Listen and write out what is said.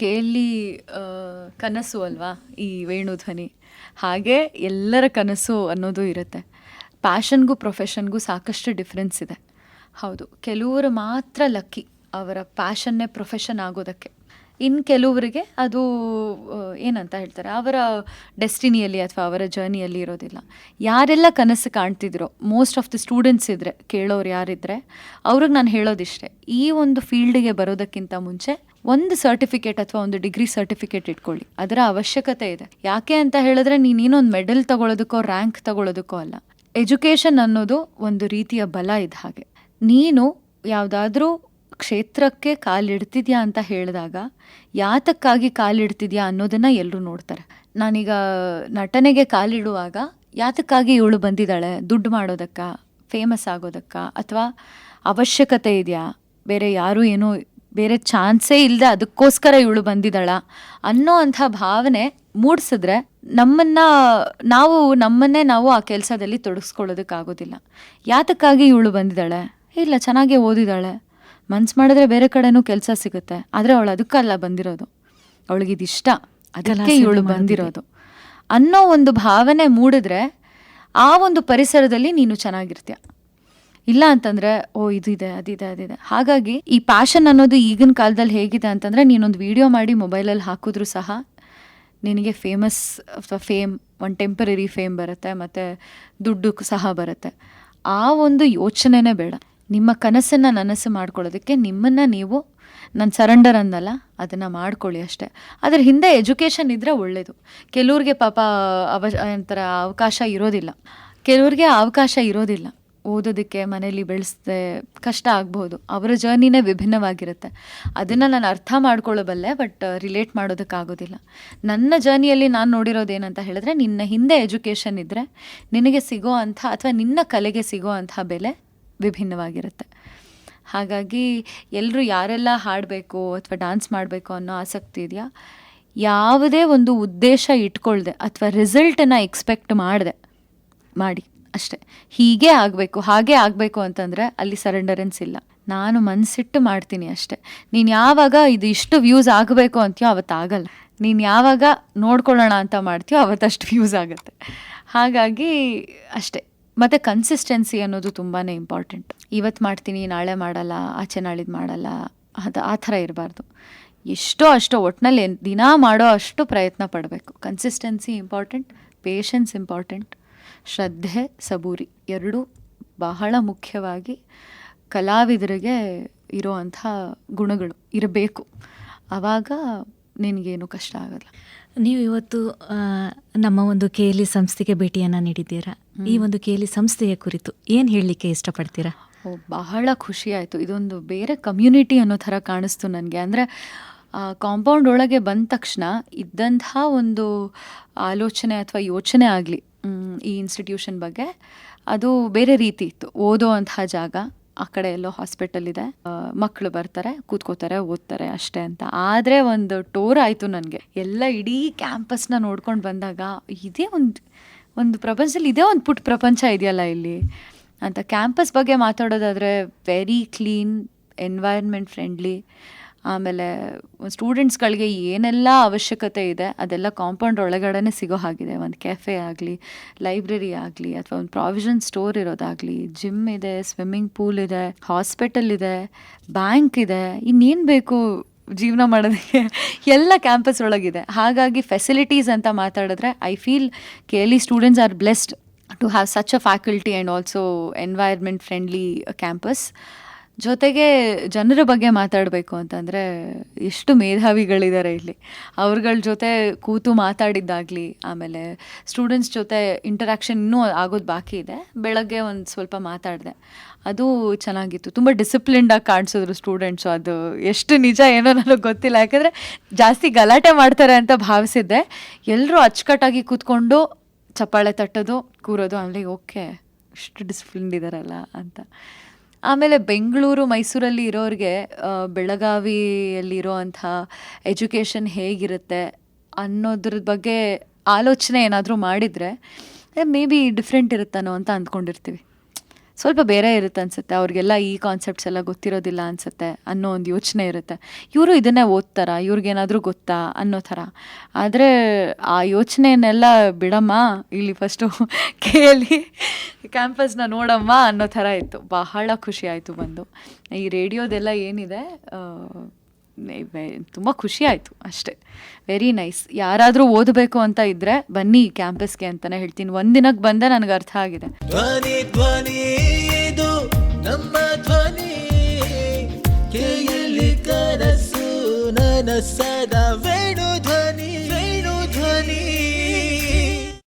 ಕೇಳಿ ಕನಸು ಅಲ್ವಾ ಈ ವೇಣುಧ್ವನಿ, ಹಾಗೆ ಎಲ್ಲರ ಕನಸು ಅನ್ನೋದು ಇರುತ್ತೆ. ಪ್ಯಾಷನ್ಗೂ ಪ್ರೊಫೆಷನ್ಗೂ ಸಾಕಷ್ಟು ಡಿಫ್ರೆನ್ಸ್ ಇದೆ. ಹೌದು, ಕೆಲವರು ಮಾತ್ರ ಲಕ್ಕಿ ಅವರ ಪ್ಯಾಷನ್ನೇ ಪ್ರೊಫೆಷನ್ ಆಗೋದಕ್ಕೆ. ಇನ್ನು ಕೆಲವರಿಗೆ ಅದು ಏನಂತ ಹೇಳ್ತಾರೆ, ಅವರ ಡೆಸ್ಟಿನಿಯಲ್ಲಿ ಅಥವಾ ಅವರ ಜರ್ನಿಯಲ್ಲಿ ಇರೋದಿಲ್ಲ. ಯಾರೆಲ್ಲ ಕನಸು ಕಾಣ್ತಿದ್ರೋ, ಮೋಸ್ಟ್ ಆಫ್ ದಿ ಸ್ಟೂಡೆಂಟ್ಸ್ ಇದ್ದರೆ, ಕೇಳೋರು ಯಾರಿದ್ರೆ ಅವ್ರಿಗೆ ನಾನು ಹೇಳೋದಿಷ್ಟೇ, ಈ ಒಂದು ಫೀಲ್ಡಿಗೆ ಬರೋದಕ್ಕಿಂತ ಮುಂಚೆ ಒಂದು ಸರ್ಟಿಫಿಕೇಟ್ ಅಥವಾ ಒಂದು ಡಿಗ್ರಿ ಸರ್ಟಿಫಿಕೇಟ್ ಇಟ್ಕೊಳ್ಳಿ. ಅದರ ಅವಶ್ಯಕತೆ ಇದೆ. ಯಾಕೆ ಅಂತ ಹೇಳಿದ್ರೆ, ನೀನೊಂದು ಮೆಡಲ್ ತಗೊಳ್ಳೋದಕ್ಕೋ ರ್ಯಾಂಕ್ ತಗೊಳ್ಳೋದಕ್ಕೋ ಅಲ್ಲ. ಎಜುಕೇಷನ್ ಅನ್ನೋದು ಒಂದು ರೀತಿಯ ಬಲ ಇದ್ದ ಹಾಗೆ. ನೀನು ಯಾವುದಾದ್ರೂ ಕ್ಷೇತ್ರಕ್ಕೆ ಕಾಲಿಡ್ತಿದ್ಯಾ ಅಂತ ಹೇಳಿದಾಗ ಯಾತಕ್ಕಾಗಿ ಕಾಲಿಡ್ತಿದ್ಯಾ ಅನ್ನೋದನ್ನು ಎಲ್ಲರೂ ನೋಡ್ತಾರೆ. ನಾನೀಗ ನಟನೆಗೆ ಕಾಲಿಡುವಾಗ ಯಾತಕ್ಕಾಗಿ ಇವಳು ಬಂದಿದ್ದಾಳೆ, ದುಡ್ಡು ಮಾಡೋದಕ್ಕ, ಫೇಮಸ್ ಆಗೋದಕ್ಕ, ಅಥವಾ ಅವಶ್ಯಕತೆ ಇದೆಯಾ, ಬೇರೆ ಯಾರೂ ಏನೂ ಬೇರೆ ಚಾನ್ಸೇ ಇಲ್ಲದೆ ಅದಕ್ಕೋಸ್ಕರ ಇವಳು ಬಂದಿದ್ದಾಳ ಅನ್ನೋ ಅಂಥ ಭಾವನೆ ಮೂಡಿಸಿದ್ರೆ ನಮ್ಮನ್ನೇ ನಾವು ಆ ಕೆಲಸದಲ್ಲಿ ತೊಡಗಿಸ್ಕೊಳ್ಳೋದಕ್ಕಾಗೋದಿಲ್ಲ. ಯಾತಕ್ಕಾಗಿ ಇವಳು ಬಂದಿದ್ದಾಳೆ, ಇಲ್ಲ ಚೆನ್ನಾಗೇ ಓದಿದ್ದಾಳೆ, ಮನ್ಸು ಮಾಡಿದ್ರೆ ಬೇರೆ ಕಡೆನೂ ಕೆಲಸ ಸಿಗುತ್ತೆ, ಆದರೆ ಅವಳು ಅದಕ್ಕಲ್ಲ ಬಂದಿರೋದು, ಅವಳಿಗಿದಿಷ್ಟ, ಅದಕ್ಕೆ ಇವಳು ಬಂದಿರೋದು ಅನ್ನೋ ಒಂದು ಭಾವನೆ ಮೂಡಿದ್ರೆ ಆ ಒಂದು ಪರಿಸರದಲ್ಲಿ ನೀನು ಚೆನ್ನಾಗಿರ್ತೀಯ. ಇಲ್ಲ ಅಂತಂದರೆ ಇದಿದೆ ಅದಿದೆ. ಹಾಗಾಗಿ ಈ ಪ್ಯಾಷನ್ ಅನ್ನೋದು ಈಗಿನ ಕಾಲದಲ್ಲಿ ಹೇಗಿದೆ ಅಂತಂದರೆ, ನೀನೊಂದು ವಿಡಿಯೋ ಮಾಡಿ ಮೊಬೈಲಲ್ಲಿ ಹಾಕಿದ್ರೂ ಸಹ ನಿನಗೆ ಫೇಮಸ್ ಅಥವಾ ಒಂದು ಟೆಂಪರರಿ ಫೇಮ್ ಬರುತ್ತೆ, ಮತ್ತು ದುಡ್ಡು ಸಹ ಬರುತ್ತೆ. ಆ ಒಂದು ಯೋಚನೆನೇ ಬೇಡ. ನಿಮ್ಮ ಕನಸನ್ನು ನನಸು ಮಾಡ್ಕೊಳ್ಳೋದಕ್ಕೆ ನಿಮ್ಮನ್ನು ನೀವು, ನಾನು ಸರೆಂಡರ್ ಅನ್ನಲ್ಲ, ಅದನ್ನು ಮಾಡ್ಕೊಳ್ಳಿ ಅಷ್ಟೇ. ಅದ್ರ ಹಿಂದೆ ಎಜುಕೇಷನ್ ಇದ್ದರೆ ಒಳ್ಳೆಯದು. ಕೆಲವ್ರಿಗೆ ಪಾಪ ಅವಕಾಶ ಇರೋದಿಲ್ಲ ಓದೋದಕ್ಕೆ, ಮನೇಲಿ ಬೆಳೆಸದೆ ಕಷ್ಟ ಆಗ್ಬೋದು. ಅವರ ಜರ್ನಿನೇ ವಿಭಿನ್ನವಾಗಿರುತ್ತೆ. ಅದನ್ನು ನಾನು ಅರ್ಥ ಮಾಡ್ಕೊಳ್ಳಬಲ್ಲೆ, ಬಟ್ ರಿಲೇಟ್ ಮಾಡೋದಕ್ಕಾಗೋದಿಲ್ಲ. ನನ್ನ ಜರ್ನಿಯಲ್ಲಿ ನಾನು ನೋಡಿರೋದೇನಂತ ಹೇಳಿದ್ರೆ, ನಿನ್ನ ಹಿಂದೆ ಎಜುಕೇಷನ್ ಇದ್ದರೆ ನಿನಗೆ ಸಿಗೋ ಅಂಥ ಅಥವಾ ನಿನ್ನ ಕಲೆಗೆ ಸಿಗೋ ಅಂಥ ಬೆಲೆ ವಿಭಿನ್ನವಾಗಿರುತ್ತೆ. ಹಾಗಾಗಿ ಎಲ್ಲರೂ ಯಾರೆಲ್ಲ ಹಾಡಬೇಕು ಅಥವಾ ಡ್ಯಾನ್ಸ್ ಮಾಡಬೇಕು ಅನ್ನೋ ಆಸಕ್ತಿ ಇದೆಯಾ, ಯಾವುದೇ ಒಂದು ಉದ್ದೇಶ ಇಟ್ಕೊಳ್ದೆ ಅಥವಾ ರಿಸಲ್ಟನ್ನು ಎಕ್ಸ್ಪೆಕ್ಟ್ ಮಾಡಿ ಅಷ್ಟೇ. ಹೀಗೆ ಆಗಬೇಕು ಹಾಗೆ ಆಗಬೇಕು ಅಂತಂದರೆ ಅಲ್ಲಿ ಸರೆಂಡರೆನ್ಸ್ ಇಲ್ಲ. ನಾನು ಮನಸ್ಸಿಟ್ಟು ಮಾಡ್ತೀನಿ ಅಷ್ಟೇ. ನೀನು ಯಾವಾಗ ಇಷ್ಟು ವ್ಯೂಸ್ ಆಗಬೇಕು ಅಂತೀಯೋ ಅವತ್ತಾಗಲ್ಲ. ನೀನು ಯಾವಾಗ ನೋಡ್ಕೊಳ್ಳೋಣ ಅಂತ ಮಾಡ್ತೀಯೋ ಅವತ್ತಷ್ಟು ವ್ಯೂಸ್ ಆಗುತ್ತೆ. ಹಾಗಾಗಿ ಅಷ್ಟೇ. ಮತ್ತು ಕನ್ಸಿಸ್ಟೆನ್ಸಿ ಅನ್ನೋದು ತುಂಬಾ ಇಂಪಾರ್ಟೆಂಟ್. ಇವತ್ತು ಮಾಡ್ತೀನಿ, ನಾಳೆ ಮಾಡಲ್ಲ, ಆಚೆ ನಾಳಿದ್ದು ಮಾಡಲ್ಲ, ಆ ಥರ ಇರಬಾರ್ದು. ಅಷ್ಟೋ ಒಟ್ಟಿನಲ್ಲಿ ದಿನ ಮಾಡೋ ಅಷ್ಟು ಪ್ರಯತ್ನ ಪಡಬೇಕು. ಕನ್ಸಿಸ್ಟೆನ್ಸಿ ಇಂಪಾರ್ಟೆಂಟ್, ಪೇಷನ್ಸ್ ಇಂಪಾರ್ಟೆಂಟ್, ಶ್ರದ್ಧೆ, ಸಬೂರಿ ಎರಡೂ ಬಹಳ ಮುಖ್ಯವಾಗಿ ಕಲಾವಿದರಿಗೆ ಇರೋವಂಥ ಗುಣಗಳು ಇರಬೇಕು. ಆವಾಗ ನಿನಗೇನು ಕಷ್ಟ ಆಗೋಲ್ಲ. ನೀವು ಇವತ್ತು ನಮ್ಮ ಒಂದು KLE ಸಂಸ್ಥೆಗೆ ಭೇಟಿಯನ್ನು ನೀಡಿದ್ದೀರಾ. ಈ ಒಂದು KLE ಸಂಸ್ಥೆಯ ಕುರಿತು ಏನು ಹೇಳಲಿಕ್ಕೆ ಇಷ್ಟಪಡ್ತೀರಾ? ಬಹಳ ಖುಷಿ ಆಯಿತು. ಇದೊಂದು ಬೇರೆ ಕಮ್ಯುನಿಟಿ ಅನ್ನೋ ಥರ ಕಾಣಿಸ್ತು ನನಗೆ. ಅಂದರೆ ಕಾಂಪೌಂಡ್ ಒಳಗೆ ಬಂದ ತಕ್ಷಣ ಇದ್ದಂಥ ಒಂದು ಆಲೋಚನೆ ಅಥವಾ ಯೋಚನೆ ಆಗಲಿ ಈ ಇನ್ಸ್ಟಿಟ್ಯೂಷನ್ ಬಗ್ಗೆ, ಅದು ಬೇರೆ ರೀತಿ ಇತ್ತು. ಓದೋ ಅಂತಹ ಜಾಗ, ಆ ಕಡೆ ಎಲ್ಲೋ ಹಾಸ್ಪಿಟಲ್ ಇದೆ, ಮಕ್ಕಳು ಬರ್ತಾರೆ, ಕೂತ್ಕೋತಾರೆ, ಓದ್ತಾರೆ ಅಷ್ಟೇ ಅಂತ. ಆದರೆ ಒಂದು ಟೂರ್ ಆಯಿತು ನನಗೆ. ಎಲ್ಲ ಇಡೀ ಕ್ಯಾಂಪಸ್ನ ನೋಡ್ಕೊಂಡು ಬಂದಾಗ ಇದೇ ಒಂದು ಪ್ರಪಂಚದಲ್ಲಿ ಇದೇ ಒಂದು ಪುಟ್ಟ ಪ್ರಪಂಚ ಇದೆಯಲ್ಲ ಇಲ್ಲಿ ಅಂತ. ಕ್ಯಾಂಪಸ್ ಬಗ್ಗೆ ಮಾತಾಡೋದಾದರೆ ವೆರಿ ಕ್ಲೀನ್, ಎನ್ವೈರ್ನ್ಮೆಂಟ್ ಫ್ರೆಂಡ್ಲಿ. ಆಮೇಲೆ ಸ್ಟೂಡೆಂಟ್ಸ್ಗಳಿಗೆ ಏನೆಲ್ಲ ಅವಶ್ಯಕತೆ ಇದೆ ಅದೆಲ್ಲ ಕಾಂಪೌಂಡ್ ಒಳಗಡೆ ಸಿಗೋ ಹಾಗಿದೆ. ಒಂದು ಕೆಫೆ ಆಗಲಿ, ಲೈಬ್ರರಿ ಆಗಲಿ, ಅಥವಾ ಒಂದು ಪ್ರಾವಿಷನ್ ಸ್ಟೋರ್ ಇರೋದಾಗಲಿ, ಜಿಮ್ ಇದೆ, ಸ್ವಿಮ್ಮಿಂಗ್ ಪೂಲ್ ಇದೆ, ಹಾಸ್ಪಿಟಲ್ ಇದೆ, ಬ್ಯಾಂಕ್ ಇದೆ, ಇನ್ನೇನು ಬೇಕು ಜೀವನ ಮಾಡೋದಕ್ಕೆ, ಎಲ್ಲ ಕ್ಯಾಂಪಸ್ ಒಳಗಿದೆ. ಹಾಗಾಗಿ ಫೆಸಿಲಿಟೀಸ್ ಅಂತ ಮಾತಾಡಿದ್ರೆ I feel KLE students are blessed to have such a faculty and also environment friendly campus. ಜೊತೆಗೆ ಜನರ ಬಗ್ಗೆ ಮಾತಾಡಬೇಕು ಅಂತಂದರೆ ಎಷ್ಟು ಮೇಧಾವಿಗಳಿದ್ದಾರೆ ಇಲ್ಲಿ. ಅವ್ರಗಳ ಜೊತೆ ಕೂತು ಮಾತಾಡಿದ್ದಾಗಲಿ, ಆಮೇಲೆ ಸ್ಟೂಡೆಂಟ್ಸ್ ಜೊತೆ ಇಂಟರಾಕ್ಷನ್ ಇನ್ನೂ ಆಗೋದು ಬಾಕಿ ಇದೆ. ಬೆಳಗ್ಗೆ ಒಂದು ಸ್ವಲ್ಪ ಮಾತಾಡಿದೆ, ಅದು ಚೆನ್ನಾಗಿತ್ತು. ತುಂಬ ಡಿಸಿಪ್ಲಿನ್ಡಾಗಿ ಕಾಣಿಸಿದ್ರು ಸ್ಟೂಡೆಂಟ್ಸು. ಅದು ಎಷ್ಟು ನಿಜ ಏನೋ ನನಗೆ ಗೊತ್ತಿಲ್ಲ, ಯಾಕಂದರೆ ಜಾಸ್ತಿ ಗಲಾಟೆ ಮಾಡ್ತಾರೆ ಅಂತ ಭಾವಿಸಿದ್ದೆ. ಎಲ್ಲರೂ ಅಚ್ಚುಕಟ್ಟಾಗಿ ಕೂತ್ಕೊಂಡು ಚಪ್ಪಾಳೆ ತಟ್ಟೋದು, ಕೂರೋದು, ಆಮೇಲೆ ಓಕೆ ಇಷ್ಟು ಡಿಸಿಪ್ಲಿನ್ಡ್ ಇದ್ದಾರಲ್ಲ ಅಂತ. ಆಮೇಲೆ ಬೆಂಗಳೂರು, ಮೈಸೂರಲ್ಲಿ ಇರೋರಿಗೆ ಬೆಳಗಾವಿಯಲ್ಲಿ ಇರೋವಂಥ ಎಜುಕೇಷನ್ ಹೇಗಿರುತ್ತೆ ಅನ್ನೋದ್ರ ಬಗ್ಗೆ ಆಲೋಚನೆ ಏನಾದರೂ ಮಾಡಿದರೆ ಮೇ ಬಿ ಡಿಫ್ರೆಂಟ್ ಇರುತ್ತಾನೋ ಅಂತ ಅಂದ್ಕೊಂಡಿರ್ತೀವಿ. ಸ್ವಲ್ಪ ಬೇರೆ ಇರುತ್ತೆ ಅನ್ಸುತ್ತೆ. ಅವ್ರಿಗೆಲ್ಲ ಈ ಕಾನ್ಸೆಪ್ಟ್ಸ್ ಎಲ್ಲ ಗೊತ್ತಿರೋದಿಲ್ಲ ಅನ್ಸುತ್ತೆ ಅನ್ನೋ ಒಂದು ಯೋಚನೆ ಇರುತ್ತೆ. ಇವರು ಇದನ್ನೇ ಓದ್ತಾರಾ, ಇವ್ರಿಗೇನಾದರೂ ಗೊತ್ತಾ ಅನ್ನೋ ಥರ. ಆದರೆ ಆ ಯೋಚನೆಯನ್ನೆಲ್ಲ ಬಿಡಮ್ಮ, ಇಲ್ಲಿ ಫಸ್ಟು ಕೇಳಿ ಕ್ಯಾಂಪಸ್ನ ನೋಡಮ್ಮ ಅನ್ನೋ ಥರ ಇತ್ತು. ಬಹಳ ಖುಷಿ ಆಯಿತು ಬಂದು. ಈ ರೇಡಿಯೋದೆಲ್ಲ ಏನಿದೆ ತುಂಬ ಖುಷಿ ಆಯಿತು ಅಷ್ಟೇ. Very nice. ಯಾರಾದರೂ ಓದಬೇಕು ಅಂತ ಇದ್ದರೆ ಬನ್ನಿ ಕ್ಯಾಂಪಸ್ಗೆ ಅಂತಲೇ ಹೇಳ್ತೀನಿ. ಒಂದಿನಕ್ಕೆ ಬಂದೆ ನನಗೆ ಅರ್ಥ ಆಗಿದೆ. ಧ್ವನಿ ಧ್ವನಿ ಇದು ನಮ್ಮ ಧ್ವನಿ, ಕೇಳಿ ಕನಸು ನನಸದ